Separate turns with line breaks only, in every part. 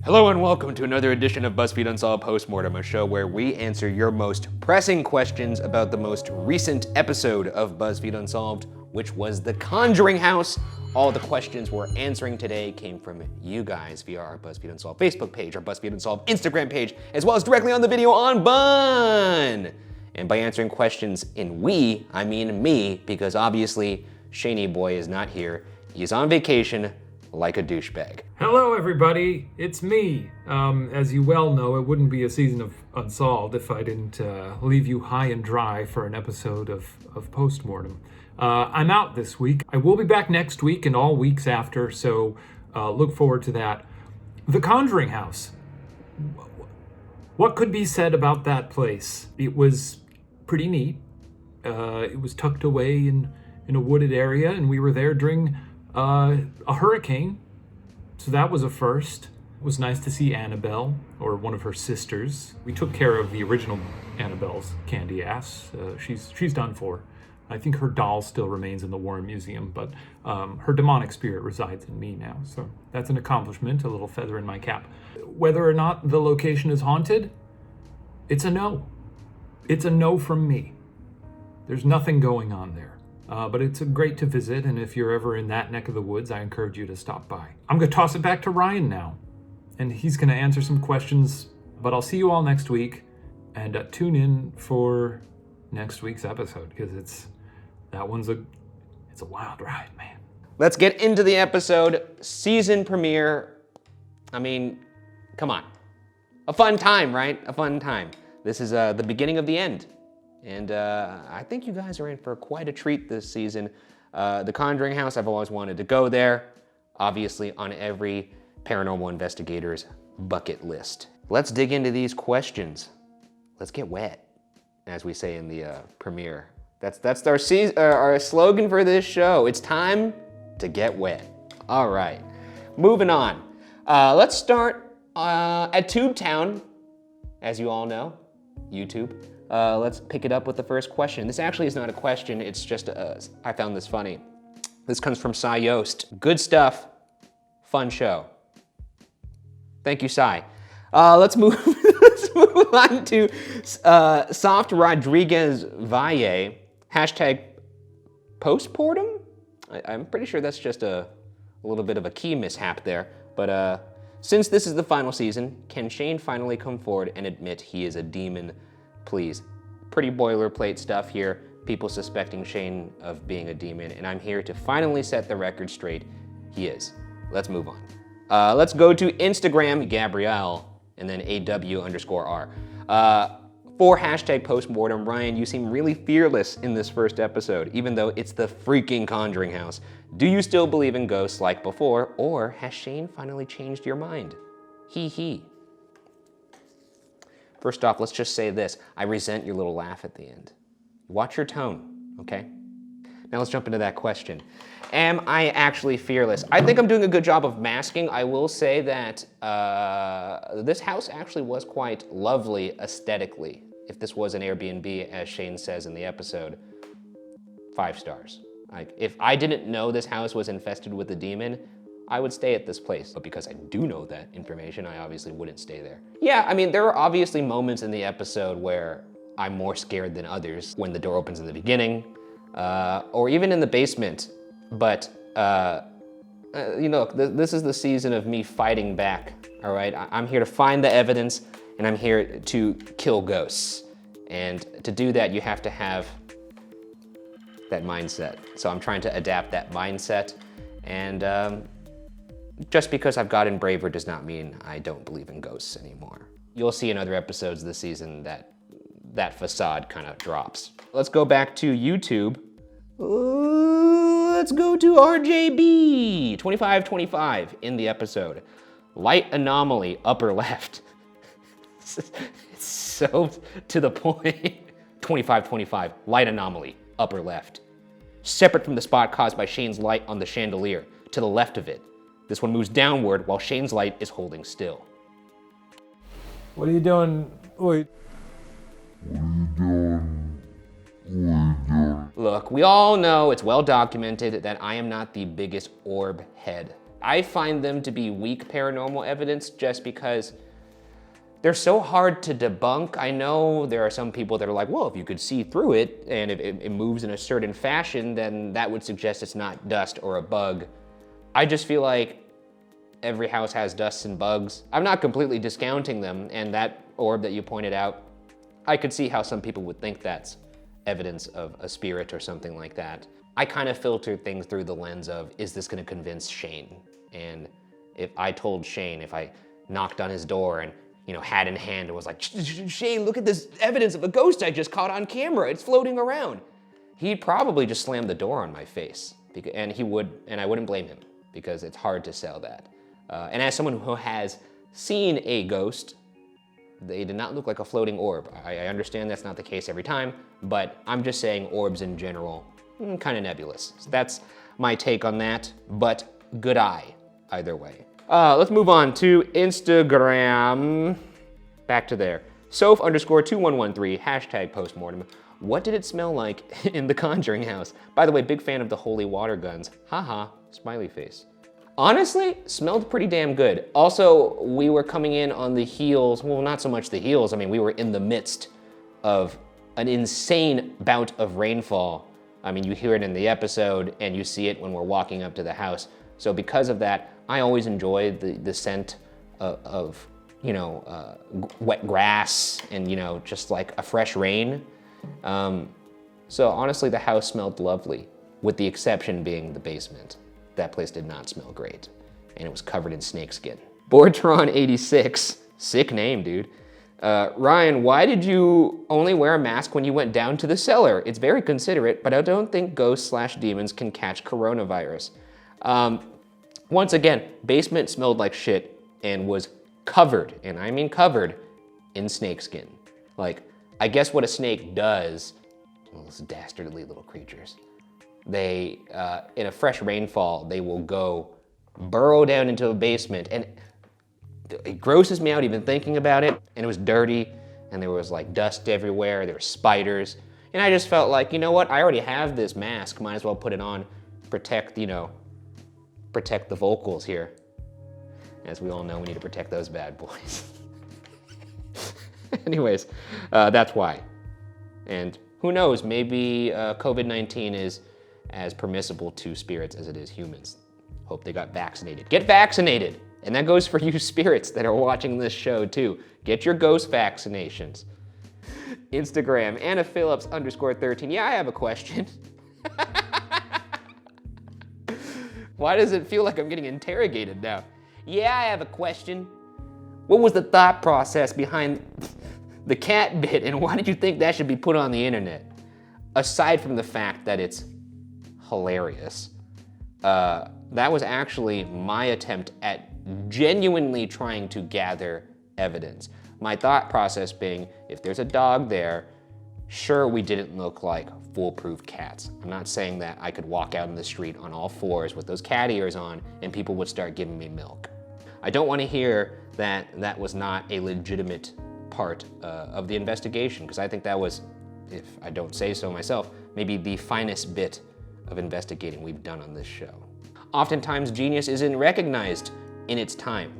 Hello and welcome to another edition of BuzzFeed Unsolved Postmortem, a show where we answer your most pressing questions about the most recent episode of BuzzFeed Unsolved, which was the Conjuring House. All the questions we're answering today came from you guys via our BuzzFeed Unsolved Facebook page, our BuzzFeed Unsolved Instagram page, as well as directly on the video on Bun. And by answering questions in we, I mean me, because obviously Shaney Boy is not here. He's on vacation like a douchebag.
Hello everybody, it's me. As you well know, it wouldn't be a season of Unsolved if I didn't leave you high and dry for an episode of Postmortem. I'm out this week. I will be back next week and all weeks after, so look forward to that. The Conjuring House. What could be said about that place? It was pretty neat. It was tucked away in a wooded area, and we were there during a hurricane, so that was a first. It was nice to see Annabelle, or one of her sisters. We took care of the original Annabelle's candy ass. She's done for. I think her doll still remains in the Warren Museum, but her demonic spirit resides in me now, so that's an accomplishment, a little feather in my cap. Whether or not the location is haunted, it's a no. It's a no from me. There's nothing going on there. But it's great to visit, and if you're ever in that neck of the woods, I encourage you to stop by. I'm going to toss it back to Ryan now, and he's going to answer some questions, but I'll see you all next week, and tune in for next week's episode, because it's a wild ride, man.
Let's get into the episode. Season premiere. I mean, come on. A fun time, right? A fun time. This is the beginning of the end. And I think you guys are in for quite a treat this season. The Conjuring House, I've always wanted to go there. Obviously on every paranormal investigator's bucket list. Let's dig into these questions. Let's get wet, as we say in the premiere. That's our slogan for this show. It's time to get wet. All right, moving on. Let's start at Tube Town, as you all know, YouTube. Let's pick it up with the first question. This actually is not a question, it's just I found this funny. This comes from Cy Yost. Good stuff, fun show. Thank you, Cy. Let's move on to Soft Rodriguez Valle. Hashtag postpartum? I'm pretty sure that's just a little bit of a key mishap there. But since this is the final season, can Shane finally come forward and admit he is a demon? Please. Pretty boilerplate stuff here. People suspecting Shane of being a demon, and I'm here to finally set the record straight. He is. Let's move on. Let's go to Instagram, Gabrielle, and then AW_R. For hashtag postmortem, Ryan, you seem really fearless in this first episode, even though it's the freaking Conjuring House. Do you still believe in ghosts like before, or has Shane finally changed your mind? Hee. First off, let's just say this. I resent your little laugh at the end. Watch your tone, okay? Now let's jump into that question. Am I actually fearless? I think I'm doing a good job of masking. I will say that this house actually was quite lovely aesthetically. If this was an Airbnb, as Shane says in the episode, 5 stars. Like, if I didn't know this house was infested with a demon, I would stay at this place. But because I do know that information, I obviously wouldn't stay there. Yeah, I mean, there are obviously moments in the episode where I'm more scared than others, when the door opens in the beginning, or even in the basement. But, you know, this is the season of me fighting back, all right? I'm here to find the evidence, and I'm here to kill ghosts. And to do that, you have to have that mindset. So I'm trying to adapt that mindset, and just because I've gotten braver does not mean I don't believe in ghosts anymore. You'll see in other episodes this season that facade kind of drops. Let's go back to YouTube. Let's go to RJB 2525 in the episode. Light anomaly, upper left. It's so to the point. 2525, light anomaly, upper left. Separate from the spot caused by Shane's light on the chandelier, to the left of it. This one moves downward while Shane's light is holding still.
What are you doing? Wait.
Look, we all know, it's well documented, that I am not the biggest orb head I find them to be weak paranormal evidence just because they're so hard to debunk. I know there are some people that are like, well, if you could see through it and if it moves in a certain fashion, then that would suggest it's not dust or a bug. I just feel like every house has dusts and bugs. I'm not completely discounting them, and that orb that you pointed out, I could see how some people would think that's evidence of a spirit or something like that. I kind of filter things through the lens of, is this gonna convince Shane? And if I told Shane, if I knocked on his door and hat in hand and was like, Shane, look at this evidence of a ghost I just caught on camera, it's floating around. He'd probably just slam the door on my face, and I wouldn't blame him, because it's hard to sell that. And as someone who has seen a ghost, they did not look like a floating orb. I understand that's not the case every time, but I'm just saying orbs in general, kind of nebulous. So that's my take on that, but good eye, either way. Let's move on to Instagram. Back to there. Soph_2113, hashtag postmortem. What did it smell like in the Conjuring house? By the way, big fan of the holy water guns. Haha, smiley face. Honestly, smelled pretty damn good. Also, we were coming in on the heels, well, not so much the heels, I mean, we were in the midst of an insane bout of rainfall. I mean, you hear it in the episode and you see it when we're walking up to the house. So because of that, I always enjoy the scent of wet grass and, just like a fresh rain. So honestly, the house smelled lovely, with the exception being the basement. That place did not smell great, and it was covered in snakeskin. Bortron86, sick name, dude. Ryan, why did you only wear a mask when you went down to the cellar? It's very considerate, but I don't think ghosts/demons can catch coronavirus. Once again, basement smelled like shit and was covered, and I mean covered, in snakeskin. Like, I guess what a snake does, those dastardly little creatures, they, in a fresh rainfall, they will go burrow down into a basement, and it grosses me out even thinking about it, and it was dirty, and there was like dust everywhere, there were spiders, and I just felt like, you know what, I already have this mask, might as well put it on, protect the vocals here. As we all know, we need to protect those bad boys. Anyways, that's why. And who knows, maybe COVID-19 is as permissible to spirits as it is humans. Hope they got vaccinated. Get vaccinated! And that goes for you spirits that are watching this show too. Get your ghost vaccinations. Instagram, Anna Phillips _13. Yeah, I have a question. Why does it feel like I'm getting interrogated now? Yeah, I have a question. What was the thought process behind the cat bit, and why did you think that should be put on the internet? Aside from the fact that it's hilarious, that was actually my attempt at genuinely trying to gather evidence. My thought process being, if there's a dog there, sure, we didn't look like foolproof cats. I'm not saying that I could walk out in the street on all fours with those cat ears on and people would start giving me milk. I don't want to hear that that was not a legitimate part of the investigation, because I think that was, if I don't say so myself, maybe the finest bit of investigating we've done on this show. Oftentimes, genius isn't recognized in its time.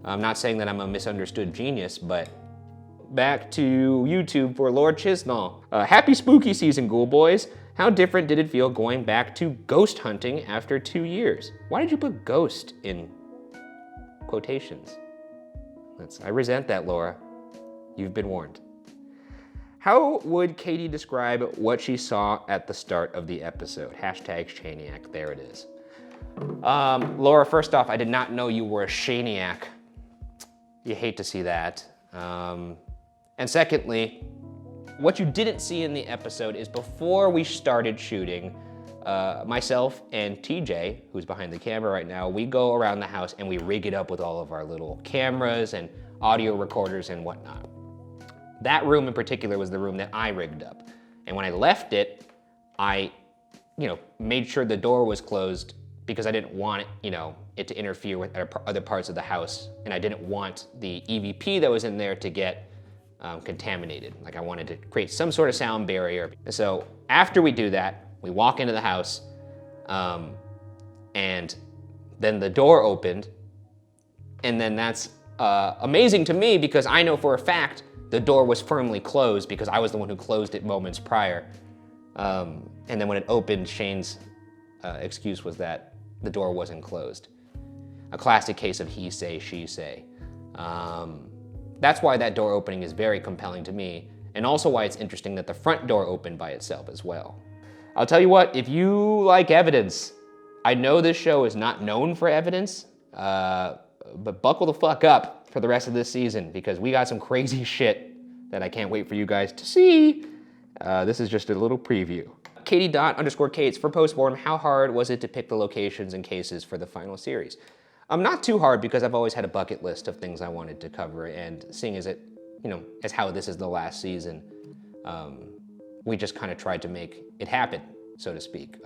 I'm not saying that I'm a misunderstood genius, but back to YouTube for Lord Chisnall. Happy spooky season, Ghoul Boys. How different did it feel going back to ghost hunting after 2 years? Why did you put ghost in quotations? I resent that, Laura. You've been warned. How would Katie describe what she saw at the start of the episode? Hashtag Shaniac, there it is. Laura, first off, I did not know you were a Shaniac. You hate to see that. And secondly, what you didn't see in the episode is before we started shooting, myself and TJ, who's behind the camera right now, we go around the house and we rig it up with all of our little cameras and audio recorders and whatnot. That room in particular was the room that I rigged up. And when I left it, I, made sure the door was closed because I didn't want it to interfere with other parts of the house. And I didn't want the EVP that was in there to get contaminated. Like, I wanted to create some sort of sound barrier. So after we do that, we walk into the house, and then the door opened, and then that's amazing to me because I know for a fact the door was firmly closed because I was the one who closed it moments prior. And then when it opened, Shane's excuse was that the door wasn't closed. A classic case of he say, she say. That's why that door opening is very compelling to me, and also why it's interesting that the front door opened by itself as well. I'll tell you what, if you like evidence, I know this show is not known for evidence, but buckle the fuck up for the rest of this season because we got some crazy shit that I can't wait for you guys to see. This is just a little preview. Katie._Kates for postmortem, how hard was it to pick the locations and cases for the final series? Not too hard because I've always had a bucket list of things I wanted to cover, and seeing as it, as how this is the last season, we just kind of tried to make it happen, so to speak.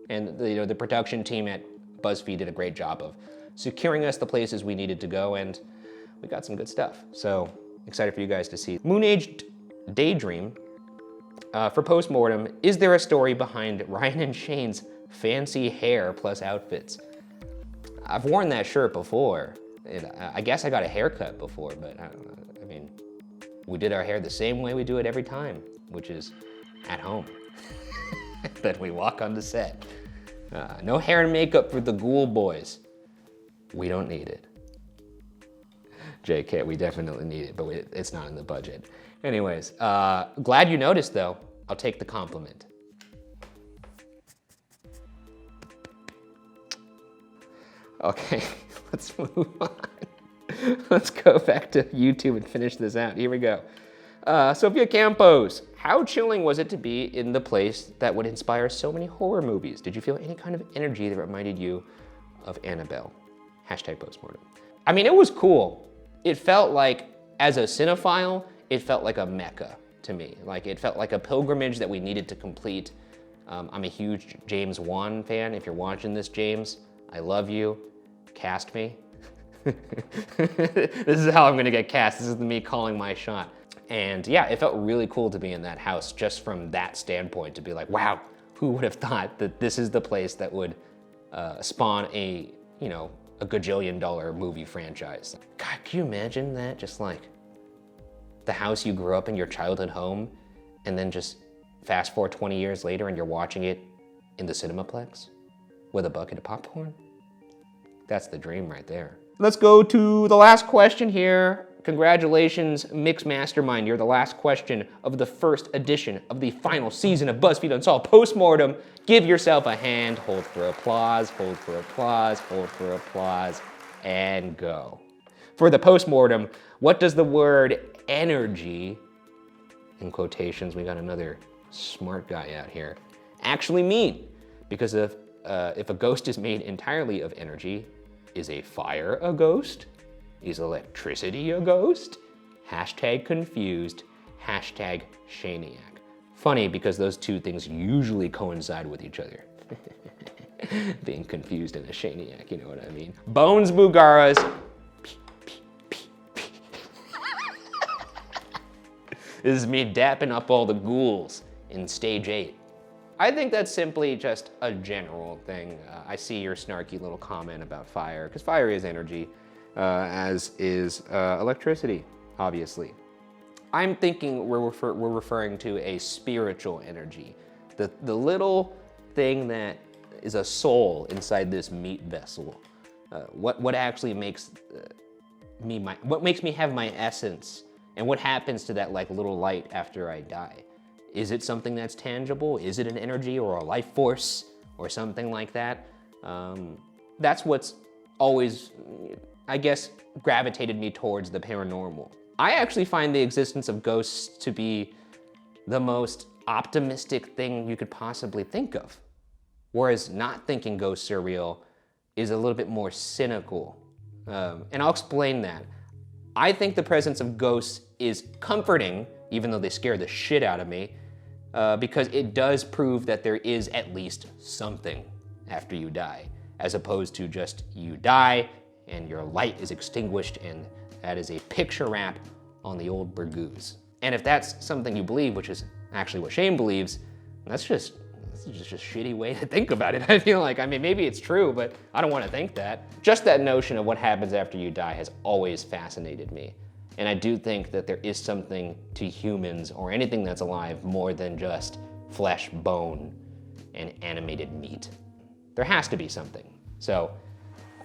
And the production team at BuzzFeed did a great job of securing us the places we needed to go, and we got some good stuff. So excited for you guys to see. Moon-Aged Daydream for postmortem, is there a story behind Ryan and Shane's fancy hair plus outfits? I've worn that shirt before. I guess I got a haircut before, but I mean, we did our hair the same way we do it every time, which is at home. Then we walk on the set. No hair and makeup for the Ghoul boys. We don't need it. JK, we definitely need it, but it's not in the budget. Anyways, glad you noticed though. I'll take the compliment. Okay, let's move on. Let's go back to YouTube and finish this out. Here we go. Sophia Campos, how chilling was it to be in the place that would inspire so many horror movies? Did you feel any kind of energy that reminded you of Annabelle? #postmortem. I mean, it was cool. It felt like, as a cinephile, it felt like a mecca to me. Like, it felt like a pilgrimage that we needed to complete. I'm a huge James Wan fan. If you're watching this, James, I love you. Cast me. This is how I'm gonna get cast. This is me calling my shot. And yeah, it felt really cool to be in that house just from that standpoint, to be like, wow, who would have thought that this is the place that would spawn a gajillion-dollar movie franchise. God, can you imagine that? Just like the house you grew up in, your childhood home, and then just fast forward 20 years later and you're watching it in the Cinemaplex with a bucket of popcorn? That's the dream right there. Let's go to the last question here. Congratulations, Mix Mastermind. You're the last question of the first edition of the final season of BuzzFeed Unsolved Postmortem. Give yourself a hand, hold for applause, hold for applause, hold for applause, and go. For the postmortem, what does the word energy, in quotations, we got another smart guy out here, actually mean? Because if a ghost is made entirely of energy, is a fire a ghost? Is electricity a ghost? #confused, #Shaniac. Funny because those two things usually coincide with each other. Being confused and a Shaniac, you know what I mean? Bones Bugaras. This is me dapping up all the ghouls in stage 8. I think that's simply just a general thing. I see your snarky little comment about fire, because fire is energy, as is electricity, obviously. I'm thinking we're referring to a spiritual energy, the little thing that is a soul inside this meat vessel. What actually makes what makes me have my essence, and what happens to that like little light after I die? Is it something that's tangible? Is it an energy or a life force or something like that? That's what's always, I guess, gravitated me towards the paranormal. I actually find the existence of ghosts to be the most optimistic thing you could possibly think of. Whereas not thinking ghosts are real is a little bit more cynical. And I'll explain that. I think the presence of ghosts is comforting, even though they scare the shit out of me, because it does prove that there is at least something after you die, as opposed to just you die and your light is extinguished and that is a picture wrap on the old burgoose. And if that's something you believe, which is actually what Shane believes, that's just This is just a shitty way to think about it. I feel like, I mean, maybe it's true, but I don't want to think that. Just that notion of what happens after you die has always fascinated me. And I do think that there is something to humans or anything that's alive more than just flesh, bone, and animated meat. There has to be something. So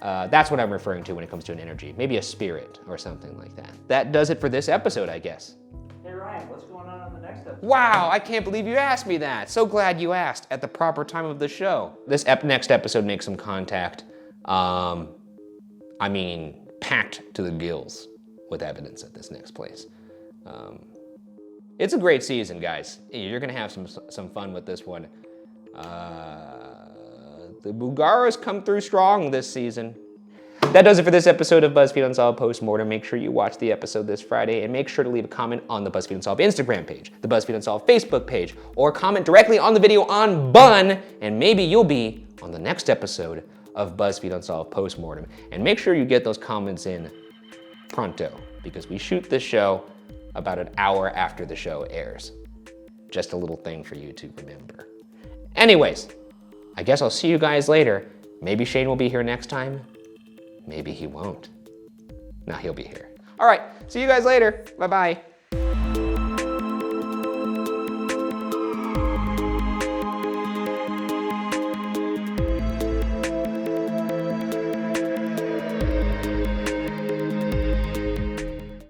that's what I'm referring to when it comes to an energy. Maybe a spirit or something like that. That does it for this episode, I guess.
Hey Ryan, what's going on the next episode?
Wow, I can't believe you asked me that. So glad you asked at the proper time of the show. This next episode makes some contact. I mean, packed to the gills with evidence at this next place. It's a great season, guys. You're gonna have some fun with this one. The Bugaras come through strong this season. That does it for this episode of BuzzFeed Unsolved Postmortem. Make sure you watch the episode this Friday, and make sure to leave a comment on the BuzzFeed Unsolved Instagram page, the BuzzFeed Unsolved Facebook page, or comment directly on the video on Bun, and maybe you'll be on the next episode of BuzzFeed Unsolved Postmortem. And make sure you get those comments in pronto, because we shoot this show about an hour after the show airs. Just a little thing for you to remember. Anyways, I guess I'll see you guys later. Maybe Shane will be here next time. Maybe he won't. No, he'll be here. All right, see you guys later. Bye-bye.